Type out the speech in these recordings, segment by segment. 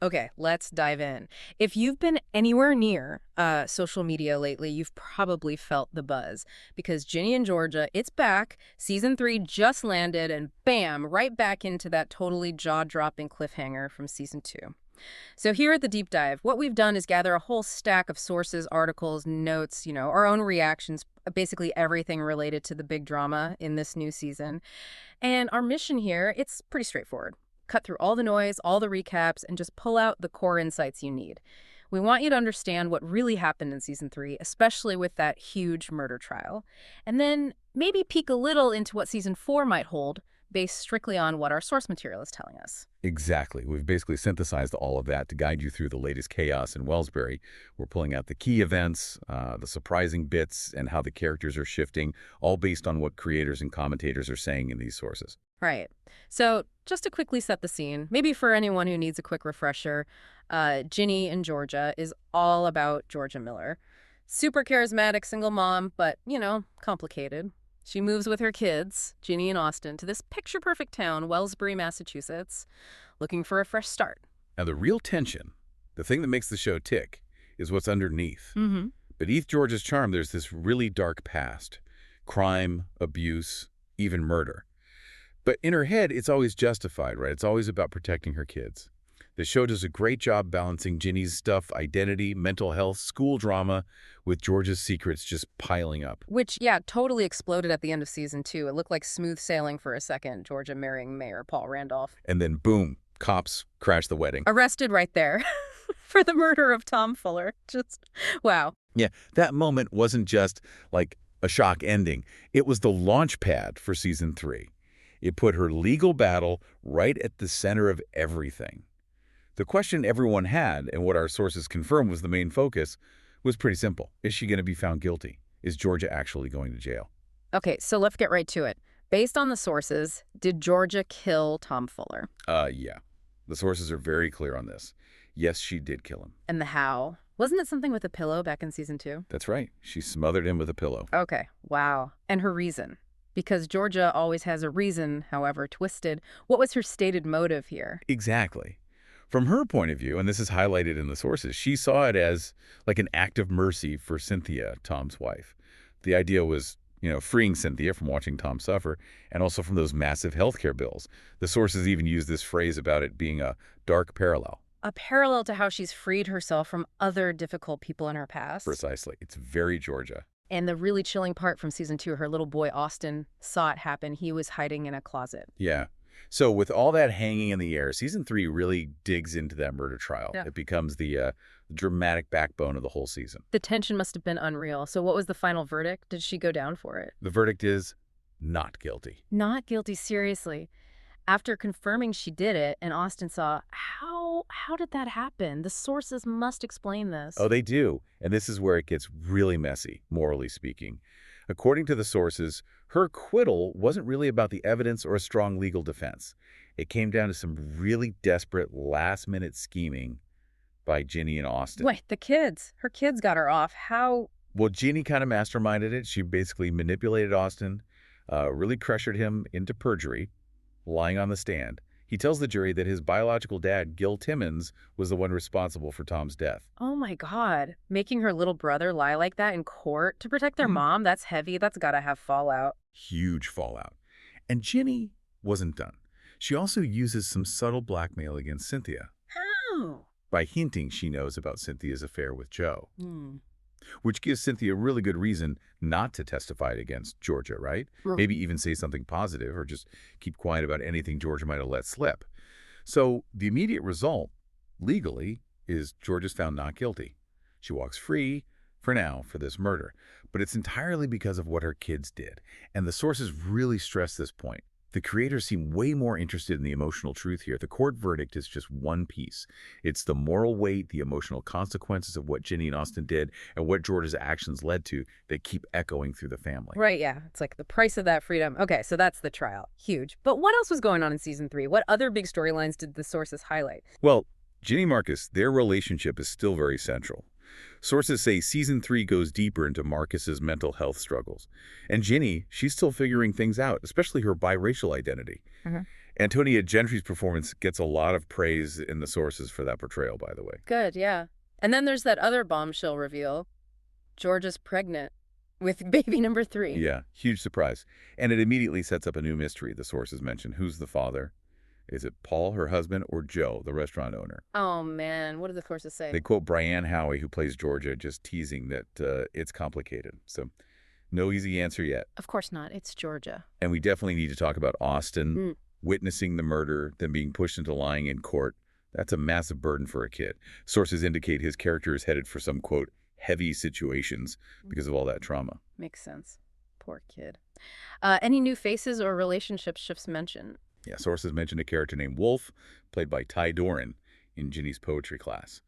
Okay, let's dive in. If you've been anywhere near social media lately, you've probably felt the buzz because Ginny and Georgia, it's back. Season 3 just landed and bam, right back into that totally jaw-dropping cliffhanger from season 2. So here at the deep dive, what we've done is gather a whole stack of sources, articles, notes, our own reactions, basically everything related to the big drama in this new season. And our mission here, it's pretty straightforward. Cut through all the noise, all the recaps, and just pull out the core insights you need. We want you to understand what really happened in season 3, especially with that huge murder trial. And then maybe peek a little into what season 4 might hold, based strictly on what our source material is telling us. Exactly. We've basically synthesized all of that to guide you through the latest chaos in Wellsbury. We're pulling out the key events, the surprising bits, and how the characters are shifting, all based on what creators and commentators are saying in these sources. Right. So just to quickly set the scene, maybe for anyone who needs a quick refresher, Ginny in Georgia is all about Georgia Miller. Super charismatic single mom, but, complicated. She moves with her kids, Ginny and Austin, to this picture-perfect town, Wellsbury, Massachusetts, looking for a fresh start. Now, the real tension, the thing that makes the show tick, is what's underneath. Mm-hmm. Beneath Georgia's charm, there's this really dark past. Crime, abuse, even murder. But in her head, it's always justified, right? It's always about protecting her kids. The show does a great job balancing Ginny's stuff, identity, mental health, school drama, with Georgia's secrets just piling up. Which, yeah, totally exploded at the end of season 2. It looked like smooth sailing for a second, Georgia marrying Mayor Paul Randolph. And then, boom, cops crash the wedding. Arrested right there for the murder of Tom Fuller. Just, wow. Yeah, that moment wasn't just like a shock ending. It was the launch pad for season 3. It put her legal battle right at the center of everything. The question everyone had, and what our sources confirmed was the main focus, was pretty simple. Is she going to be found guilty? Is Georgia actually going to jail? Okay, so let's get right to it. Based on the sources, did Georgia kill Tom Fuller? Yeah. The sources are very clear on this. Yes, she did kill him. And the how? Wasn't it something with a pillow back in season 2? That's right. She smothered him with a pillow. Okay, wow. And her reason? Because Georgia always has a reason, however twisted. What was her stated motive here? Exactly. From her point of view, and this is highlighted in the sources, she saw it as like an act of mercy for Cynthia, Tom's wife. The idea was, freeing Cynthia from watching Tom suffer, and also from those massive healthcare bills. The sources even use this phrase about it being a dark parallel. A parallel to how she's freed herself from other difficult people in her past. Precisely. It's very Georgia. And the really chilling part from season 2, her little boy Austin saw it happen. He was hiding in a closet. Yeah. So with all that hanging in the air, season 3 really digs into that murder trial. Yeah. It becomes the dramatic backbone of the whole season. The tension must have been unreal. So what was the final verdict? Did she go down for it? The verdict is not guilty. Not guilty, seriously. After confirming she did it, and Austin saw, how did that happen? The sources must explain this. Oh, they do. And this is where it gets really messy, morally speaking. According to the sources, her acquittal wasn't really about the evidence or a strong legal defense. It came down to some really desperate last-minute scheming by Ginny and Austin. Wait, the kids. Her kids got her off. How? Well, Ginny kind of masterminded it. She basically manipulated Austin, really pressured him into perjury, lying on the stand. He tells the jury that his biological dad, Gil Timmons, was the one responsible for Tom's death. Oh my God. Making her little brother lie like that in court to protect their mom, that's heavy. That's gotta have fallout. Huge fallout. And Ginny wasn't done. She also uses some subtle blackmail against Cynthia. How? By hinting she knows about Cynthia's affair with Joe. Hmm. Which gives Cynthia a really good reason not to testify against Georgia, right? Maybe even say something positive or just keep quiet about anything Georgia might have let slip. So the immediate result, legally, is Georgia's found not guilty. She walks free, for now, for this murder. But it's entirely because of what her kids did. And the sources really stress this point. The creators seem way more interested in the emotional truth here. The court verdict is just one piece. It's the moral weight, the emotional consequences of what Ginny and Austin did, and what Georgia's actions led to that keep echoing through the family. Right, yeah. It's like the price of that freedom. Okay, so that's the trial. Huge. But what else was going on in season 3? What other big storylines did the sources highlight? Well, Ginny and Marcus, their relationship is still very central. Sources say season 3 goes deeper into Marcus's mental health struggles. And Ginny, she's still figuring things out, especially her biracial identity. Antonia Gentry's performance gets a lot of praise in the sources for that portrayal, by the way. Good, yeah. And then there's that other bombshell reveal. Georgia's pregnant with baby number 3. Yeah, huge surprise. And it immediately sets up a new mystery, the sources mention. Who's the father? Is it Paul, her husband, or Joe, the restaurant owner? Oh, man. What do the sources say? They quote Brianne Howie, who plays Georgia, just teasing that it's complicated. So no easy answer yet. Of course not. It's Georgia. And we definitely need to talk about Austin witnessing the murder, then being pushed into lying in court. That's a massive burden for a kid. Sources indicate his character is headed for some, quote, heavy situations because of all that trauma. Makes sense. Poor kid. Any new faces or relationship shifts mentioned? Yeah, sources mentioned a character named Wolf, played by Ty Doran in Ginny's poetry class.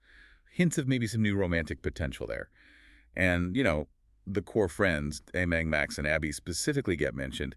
Hints of maybe some new romantic potential there. And, you know, the core friends, Amang, Max, and Abby specifically get mentioned.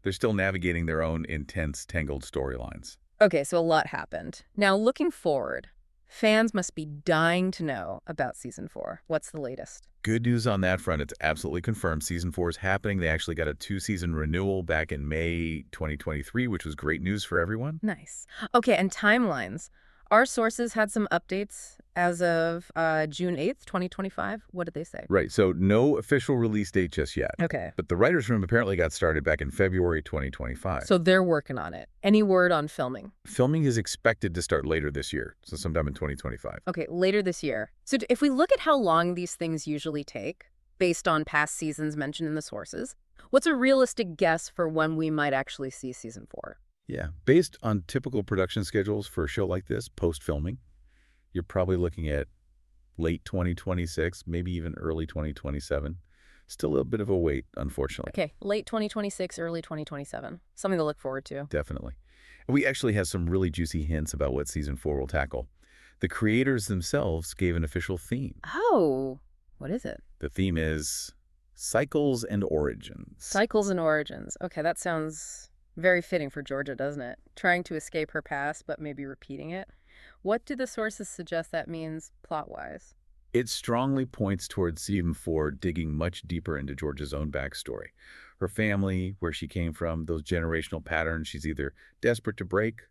They're still navigating their own intense, tangled storylines. Okay, so a lot happened. Now, looking forward, fans must be dying to know about Season 4. What's the latest? Good news on that front. It's absolutely confirmed. Season 4 is happening. They actually got a 2-season renewal back in May 2023, which was great news for everyone. Nice. Okay, and timelines. Our sources had some updates as of June 8th, 2025. What did they say? Right, so no official release date just yet. Okay. But the writer's room apparently got started back in February 2025. So they're working on it. Any word on filming? Filming is expected to start later this year, so sometime in 2025. Okay, later this year. So if we look at how long these things usually take, based on past seasons mentioned in the sources, what's a realistic guess for when we might actually see Season 4? Yeah, based on typical production schedules for a show like this, post-filming, you're probably looking at late 2026, maybe even early 2027. Still a bit of a wait, unfortunately. Okay, late 2026, early 2027. Something to look forward to. Definitely. We actually have some really juicy hints about what Season 4 will tackle. The creators themselves gave an official theme. Oh, what is it? The theme is Cycles and Origins. Cycles and Origins. Okay, that sounds very fitting for Georgia, doesn't it? Trying to escape her past, but maybe repeating it. What do the sources suggest that means plot-wise? It strongly points towards Season 4 digging much deeper into Georgia's own backstory. Her family, where she came from, those generational patterns she's either desperate to break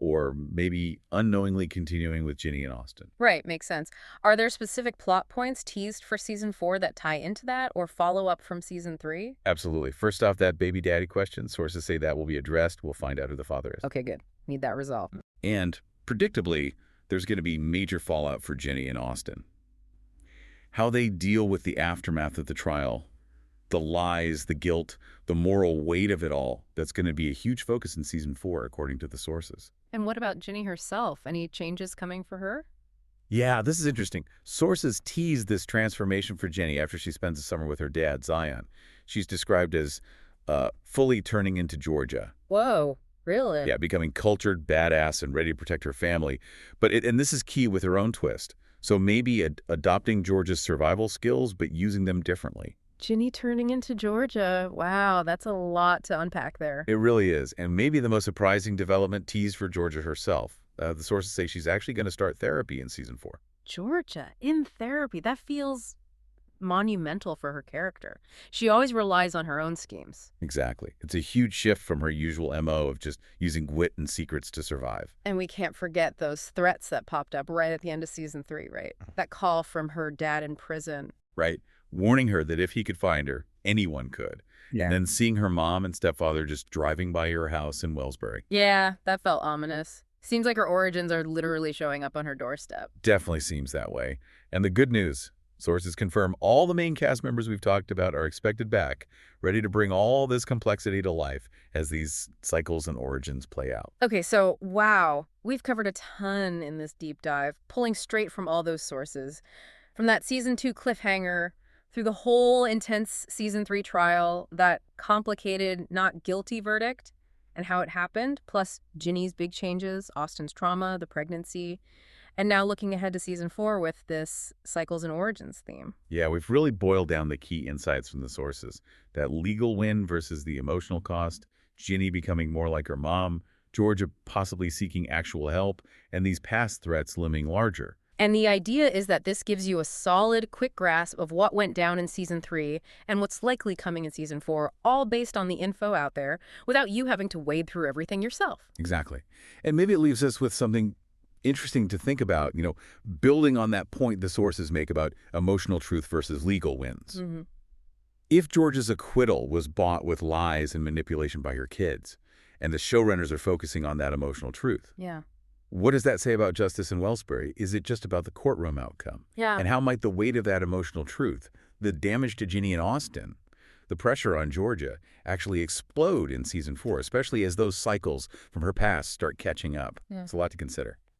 or maybe unknowingly continuing with Ginny and Austin. Right, makes sense. Are there specific plot points teased for Season 4 that tie into that or follow up from Season 3? Absolutely. First off, that baby daddy question, sources say that will be addressed. We'll find out who the father is. Okay, good. Need that resolved. And predictably, there's going to be major fallout for Ginny and Austin. How they deal with the aftermath of the trial, the lies, the guilt, the moral weight of it all, that's going to be a huge focus in Season 4, according to the sources. And what about Ginny herself? Any changes coming for her? Yeah, this is interesting. Sources tease this transformation for Ginny after she spends the summer with her dad, Zion. She's described as fully turning into Georgia. Whoa, really? Yeah, becoming cultured, badass, and ready to protect her family. And this is key with her own twist. So maybe adopting Georgia's survival skills, but using them differently. Ginny turning into Georgia. Wow, that's a lot to unpack there. It really is. And maybe the most surprising development teased for Georgia herself. The sources say she's actually going to start therapy in Season 4. Georgia in therapy. That feels monumental for her character. She always relies on her own schemes. Exactly. It's a huge shift from her usual MO of just using wit and secrets to survive. And we can't forget those threats that popped up right at the end of Season 3, right? That call from her dad in prison. Right. Warning her that if he could find her, anyone could. Yeah. And then seeing her mom and stepfather just driving by her house in Wellsbury. Yeah, that felt ominous. Seems like her origins are literally showing up on her doorstep. Definitely seems that way. And the good news, sources confirm all the main cast members we've talked about are expected back, ready to bring all this complexity to life as these cycles and origins play out. Okay, so wow, we've covered a ton in this deep dive, pulling straight from all those sources. From that Season 2 cliffhanger, through the whole intense Season 3 trial, that complicated not guilty verdict, and how it happened, plus Ginny's big changes, Austin's trauma, the pregnancy, and now looking ahead to Season 4 with this Cycles and Origins theme. Yeah, we've really boiled down the key insights from the sources. That legal win versus the emotional cost, Ginny becoming more like her mom, Georgia possibly seeking actual help, and these past threats looming larger. And the idea is that this gives you a solid, quick grasp of what went down in Season 3 and what's likely coming in Season 4, all based on the info out there, without you having to wade through everything yourself. Exactly. And maybe it leaves us with something interesting to think about, building on that point the sources make about emotional truth versus legal wins. If Georgia's acquittal was bought with lies and manipulation by her kids, and the showrunners are focusing on that emotional truth, Yeah. what does that say about justice in Wellsbury? Is it just about the courtroom outcome? Yeah. And how might the weight of that emotional truth, the damage to Ginny and Austin, the pressure on Georgia, actually explode in Season 4, especially as those cycles from her past start catching up? Yeah. It's a lot to consider.